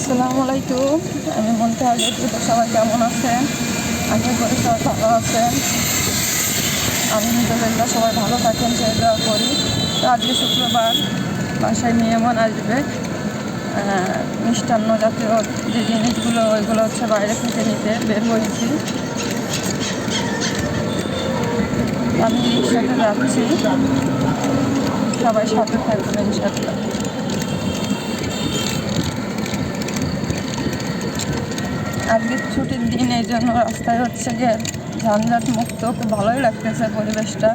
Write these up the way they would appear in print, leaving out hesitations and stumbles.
আসসালামু আলাইকুম। আমি মুনতাহা তো সবাই কেমন আছেন? আশা করি সবাই ভালো আছেন। আলহামদুলিল্লাহ সবাই ভালো থাকেন সেই দোয়া করি। তো আজকে শুক্রবার, বাসায় মেহমান আসবে। মিষ্টান্ন জাতীয় যে জিনিসগুলো ওইগুলো হচ্ছে বাইরে থেকে নিতে বের হয়েছি। আমি রিক্সাতে যাচ্ছি, সবাই সাথে থাকবেন ইনশাআল্লাহ। আজকে ছুটির দিন, এই জন্য রাস্তায় হচ্ছে গিয়ে ঝঞ্ঝাট মুক্ত, খুব ভালোই লাগতেছে পরিবেশটা।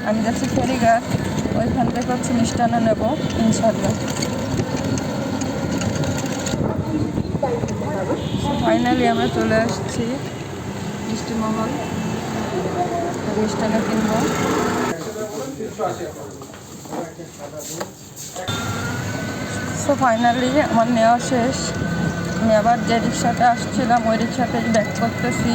আমি যাচ্ছি ফেরিঘাট, ওইখান থেকে হচ্ছে মিষ্টান্ন নেব ইনশাআল্লাহ। ফাইনালি আমরা চলে আসছি মিষ্টি মহল, মিষ্টান্ন কিনবো। সো ফাইনালি আমার নেওয়া শেষ। আমি আবার যে রিক্সাতে আসছিলাম ওই রিক্সাতেই ব্যাক করতেছি।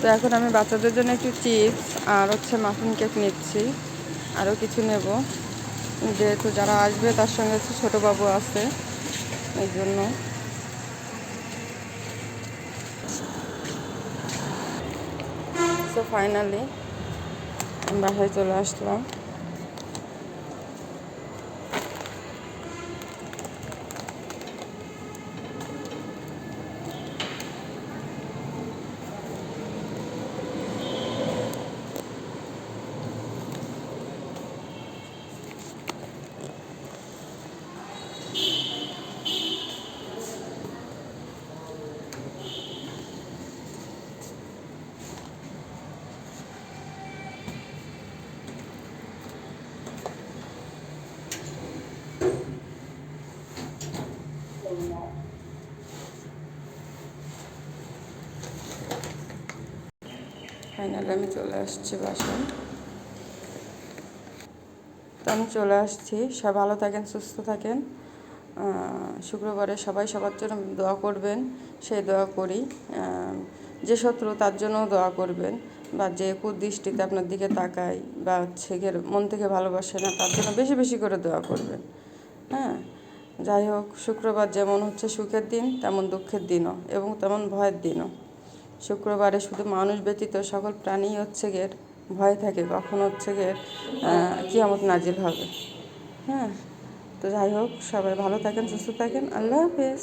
তো এখন আমি বাচ্চাদের জন্য একটু চিপস আর হচ্ছে মাখন কেক নিচ্ছি, আরও কিছু নেব, যেহেতু যারা আসবে তার সঙ্গে হচ্ছে ছোটো বাবু আছে, এই জন্য। সো ফাইনালি আমি বাসায় চলে আসলাম। ফাইনালি আমি চলে আসছি বাসায়। তো আমি চলে আসছি। সব ভালো থাকেন, সুস্থ থাকেন। শুক্রবারে সবাই সবার জন্য দোয়া করবেন, সেই দোয়া করি। যে শত্রু তার জন্যও দোয়া করবেন, বা যে কুদৃষ্টিতে আপনার দিকে তাকায় বা হচ্ছে মন থেকে ভালোবাসে না, তার জন্য বেশি বেশি করে দোয়া করবেন। হ্যাঁ, যাই হোক, শুক্রবার যেমন হচ্ছে সুখের দিন, তেমন দুঃখের দিনও, এবং তেমন ভয়ের দিনও। শুক্রবারে শুধু মানুষ ব্যতীত সকল প্রাণী হচ্ছে গিয়ে ভয় থাকে, কখন হচ্ছে গিয়ে কিয়ামত নাজিল হবে। হ্যাঁ, তো যাই হোক, সবাই ভালো থাকেন, সুস্থ থাকেন। আল্লাহ হাফেজ।